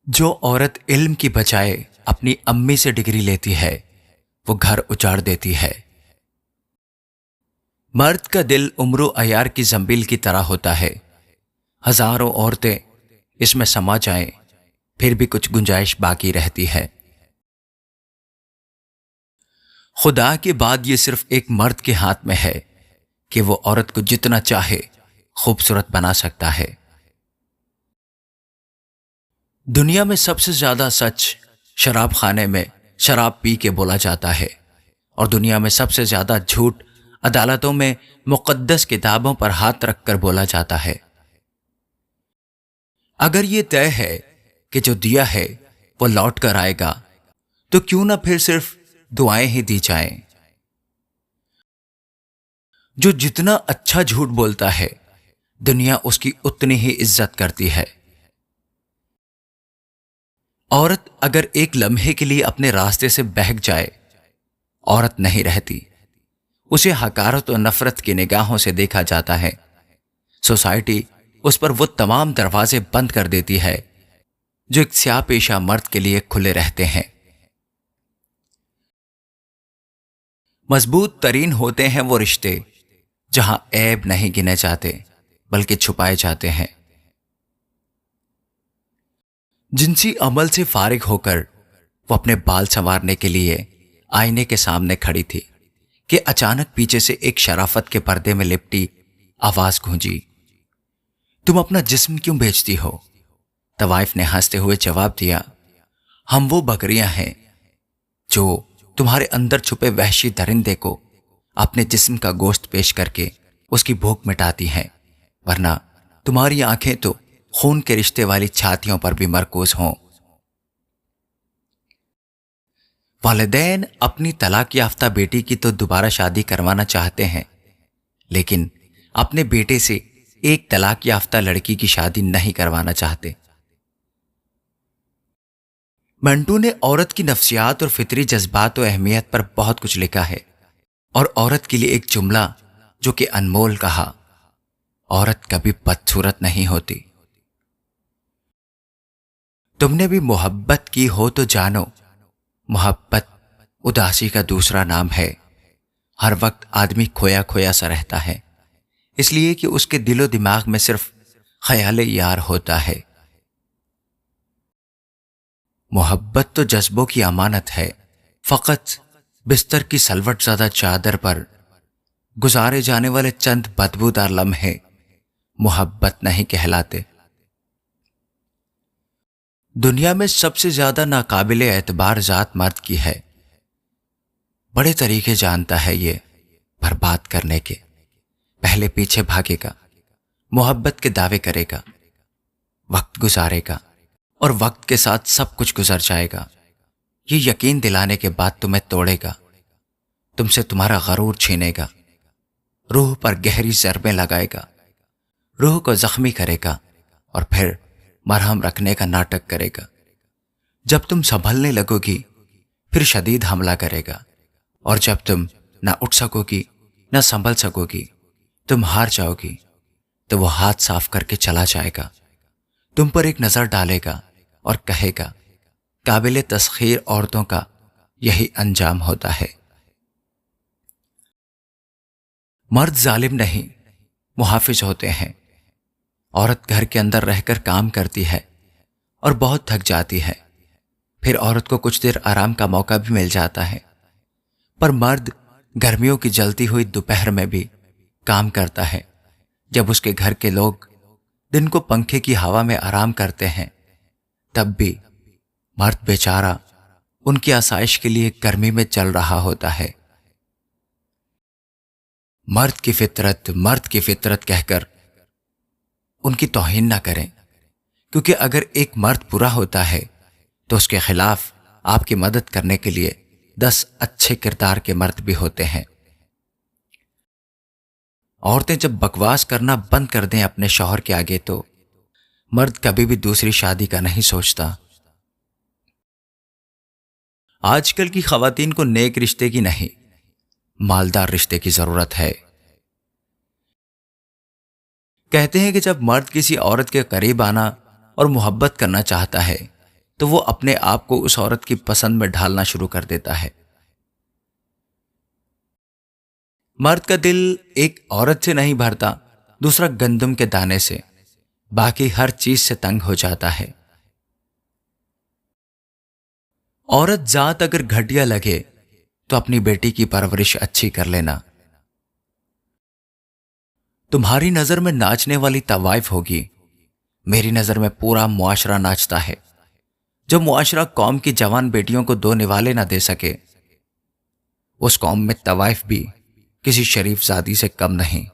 جو عورت علم کی بجائے اپنی امی سے ڈگری لیتی ہے وہ گھر اجاڑ دیتی ہے۔ مرد کا دل عمر و عیار کی زنبیل کی طرح ہوتا ہے۔ ہزاروں عورتیں اس میں سما جائیں پھر بھی کچھ گنجائش باقی رہتی ہے۔ خدا کے بعد یہ صرف ایک مرد کے ہاتھ میں ہے کہ وہ عورت کو جتنا چاہے خوبصورت بنا سکتا ہے۔ دنیا میں سب سے زیادہ سچ شراب خانے میں شراب پی کے بولا جاتا ہے، اور دنیا میں سب سے زیادہ جھوٹ عدالتوں میں مقدس کتابوں پر ہاتھ رکھ کر بولا جاتا ہے۔ اگر یہ طے ہے کہ جو دیا ہے وہ لوٹ کر آئے گا تو کیوں نہ پھر صرف دعائیں ہی دی جائیں۔ جو جتنا اچھا جھوٹ بولتا ہے دنیا اس کی اتنی ہی عزت کرتی ہے۔ عورت اگر ایک لمحے کے لیے اپنے راستے سے بہک جائے عورت نہیں رہتی، اسے حقارت و نفرت کی نگاہوں سے دیکھا جاتا ہے۔ سوسائٹی اس پر وہ تمام دروازے بند کر دیتی ہے جو ایک سیاہ پیشہ مرد کے لیے کھلے رہتے ہیں۔ مضبوط ترین ہوتے ہیں وہ رشتے جہاں عیب نہیں گنے جاتے بلکہ چھپائے جاتے ہیں۔ جنسی عمل سے فارغ ہو کر وہ اپنے بال سنوارنے کے لیے آئینے کے سامنے کھڑی تھی کہ اچانک پیچھے سے ایک شرافت کے پردے میں لپٹی آواز گونجی، تم اپنا جسم کیوں بیچتی ہو؟ طوائف نے ہنستے ہوئے جواب دیا، ہم وہ بکریاں ہیں جو تمہارے اندر چھپے وحشی درندے کو اپنے جسم کا گوشت پیش کر کے اس کی بھوک مٹاتی ہیں، ورنہ تمہاری آنکھیں تو خون کے رشتے والی چھاتیوں پر بھی مرکوز ہوں۔ والدین اپنی طلاق یافتہ بیٹی کی تو دوبارہ شادی کروانا چاہتے ہیں، لیکن اپنے بیٹے سے ایک طلاق یافتہ لڑکی کی شادی نہیں کروانا چاہتے۔ منٹو نے عورت کی نفسیات اور فطری جذبات و اہمیت پر بہت کچھ لکھا ہے، اور عورت کے لیے ایک جملہ جو کہ انمول کہا، عورت کبھی بدصورت نہیں ہوتی۔ تم نے بھی محبت کی ہو تو جانو، محبت اداسی کا دوسرا نام ہے۔ ہر وقت آدمی کھویا کھویا سا رہتا ہے، اس لیے کہ اس کے دل و دماغ میں صرف خیال یار ہوتا ہے۔ محبت تو جذبوں کی امانت ہے، فقط بستر کی سلوٹ زدہ چادر پر گزارے جانے والے چند بدبودار لمحے محبت نہیں کہلاتے۔ دنیا میں سب سے زیادہ ناقابل اعتبار ذات مرد کی ہے۔ بڑے طریقے جانتا ہے یہ برباد کرنے کے، پہلے پیچھے بھاگے گا، محبت کے دعوے کرے گا، وقت گزارے گا اور وقت کے ساتھ سب کچھ گزر جائے گا۔ یہ یقین دلانے کے بعد تمہیں توڑے گا، تم سے تمہارا غرور چھینے گا، روح پر گہری ضربیں لگائے گا، روح کو زخمی کرے گا اور پھر مرہم رکھنے کا ناٹک کرے گا۔ جب تم سنبھلنے لگو گی پھر شدید حملہ کرے گا، اور جب تم نہ اٹھ سکو گی نہ سنبھل سکو گی، تم ہار جاؤ گی، تو وہ ہاتھ صاف کر کے چلا جائے گا، تم پر ایک نظر ڈالے گا اور کہے گا، قابل تسخیر عورتوں کا یہی انجام ہوتا ہے۔ مرد ظالم نہیں، محافظ ہوتے ہیں۔ عورت گھر کے اندر رہ کر کام کرتی ہے اور بہت تھک جاتی ہے، پھر عورت کو کچھ دیر آرام کا موقع بھی مل جاتا ہے، پر مرد گرمیوں کی جلتی ہوئی دوپہر میں بھی کام کرتا ہے، جب اس کے گھر کے لوگ دن کو پنکھے کی ہوا میں آرام کرتے ہیں، تب بھی مرد بیچارہ ان کی آسائش کے لیے گرمی میں چل رہا ہوتا ہے۔ مرد کی فطرت کہہ کر ان کی توہین نہ کریں، کیونکہ اگر ایک مرد برا ہوتا ہے تو اس کے خلاف آپ کی مدد کرنے کے لیے 10 اچھے کردار کے مرد بھی ہوتے ہیں۔ عورتیں جب بکواس کرنا بند کر دیں اپنے شوہر کے آگے تو مرد کبھی بھی دوسری شادی کا نہیں سوچتا۔ آج کل کی خواتین کو نیک رشتے کی نہیں، مالدار رشتے کی ضرورت ہے۔ کہتے ہیں کہ جب مرد کسی عورت کے قریب آنا اور محبت کرنا چاہتا ہے تو وہ اپنے آپ کو اس عورت کی پسند میں ڈھالنا شروع کر دیتا ہے۔ مرد کا دل ایک عورت سے نہیں بھرتا، دوسرا گندم کے دانے سے، باقی ہر چیز سے تنگ ہو جاتا ہے۔ عورت ذات اگر گھٹیا لگے تو اپنی بیٹی کی پرورش اچھی کر لینا۔ تمہاری نظر میں ناچنے والی طوائف ہوگی، میری نظر میں پورا معاشرہ ناچتا ہے۔ جب معاشرہ قوم کی جوان بیٹیوں کو دو نوالے نہ دے سکے، اس قوم میں طوائف بھی کسی شریف زادی سے کم نہیں۔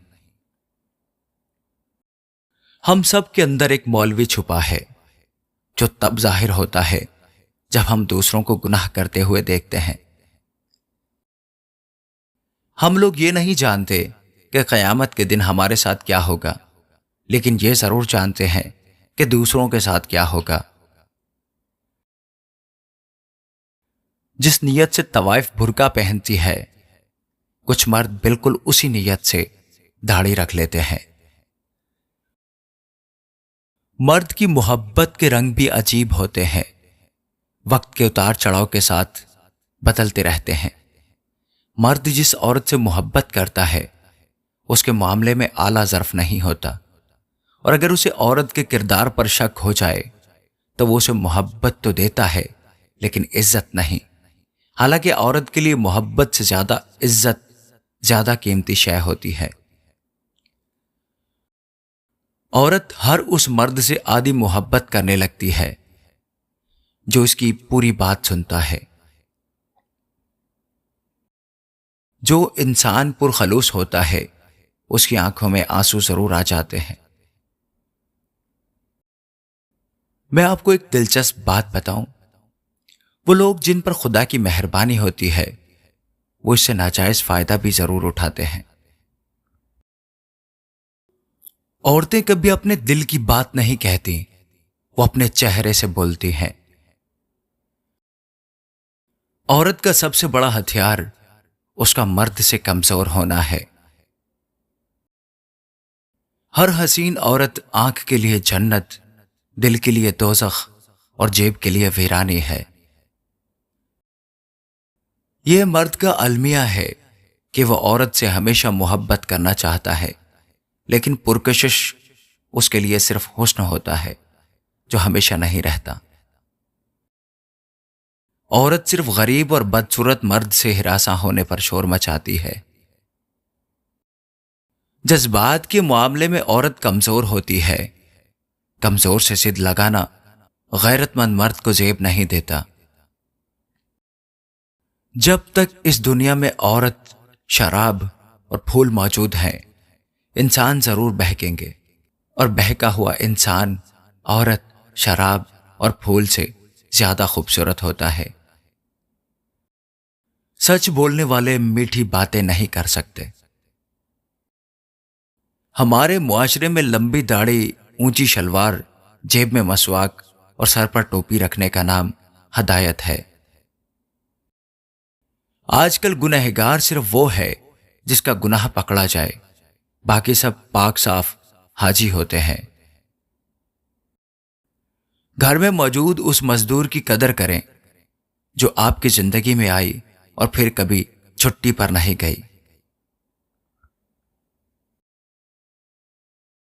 ہم سب کے اندر ایک مولوی چھپا ہے جو تب ظاہر ہوتا ہے جب ہم دوسروں کو گناہ کرتے ہوئے دیکھتے ہیں۔ ہم لوگ یہ نہیں جانتے کہ قیامت کے دن ہمارے ساتھ کیا ہوگا، لیکن یہ ضرور جانتے ہیں کہ دوسروں کے ساتھ کیا ہوگا۔ جس نیت سے طوائف برقع پہنتی ہے، کچھ مرد بالکل اسی نیت سے داڑھی رکھ لیتے ہیں۔ مرد کی محبت کے رنگ بھی عجیب ہوتے ہیں، وقت کے اتار چڑھاؤ کے ساتھ بدلتے رہتے ہیں۔ مرد جس عورت سے محبت کرتا ہے اس کے معاملے میں اعلیٰ ظرف نہیں ہوتا، اور اگر اسے عورت کے کردار پر شک ہو جائے تو وہ اسے محبت تو دیتا ہے لیکن عزت نہیں، حالانکہ عورت کے لیے محبت سے زیادہ عزت زیادہ قیمتی شے ہوتی ہے۔ عورت ہر اس مرد سے آدھی محبت کرنے لگتی ہے جو اس کی پوری بات سنتا ہے۔ جو انسان پرخلوص ہوتا ہے اس کی آنکھوں میں آنسو ضرور آ جاتے ہیں۔ میں آپ کو ایک دلچسپ بات بتاؤں، وہ لوگ جن پر خدا کی مہربانی ہوتی ہے وہ اس سے ناجائز فائدہ بھی ضرور اٹھاتے ہیں۔ عورتیں کبھی اپنے دل کی بات نہیں کہتی، وہ اپنے چہرے سے بولتی ہیں۔ عورت کا سب سے بڑا ہتھیار اس کا مرد سے کمزور ہونا ہے۔ ہر حسین عورت آنکھ کے لیے جنت، دل کے لیے دوزخ اور جیب کے لیے ویرانی ہے۔ یہ مرد کا المیہ ہے کہ وہ عورت سے ہمیشہ محبت کرنا چاہتا ہے، لیکن پرکشش اس کے لیے صرف حسن ہوتا ہے جو ہمیشہ نہیں رہتا۔ عورت صرف غریب اور بدصورت مرد سے ہراساں ہونے پر شور مچاتی ہے۔ جذبات کے معاملے میں عورت کمزور ہوتی ہے، کمزور سے ضد لگانا غیرت مند مرد کو زیب نہیں دیتا۔ جب تک اس دنیا میں عورت، شراب اور پھول موجود ہیں، انسان ضرور بہکیں گے، اور بہکا ہوا انسان عورت، شراب اور پھول سے زیادہ خوبصورت ہوتا ہے۔ سچ بولنے والے میٹھی باتیں نہیں کر سکتے۔ ہمارے معاشرے میں لمبی داڑھی، اونچی شلوار، جیب میں مسواک اور سر پر ٹوپی رکھنے کا نام ہدایت ہے۔ آج کل گنہگار صرف وہ ہے جس کا گناہ پکڑا جائے، باقی سب پاک صاف حاجی ہوتے ہیں۔ گھر میں موجود اس مزدور کی قدر کریں جو آپ کی زندگی میں آئی اور پھر کبھی چھٹی پر نہیں گئی۔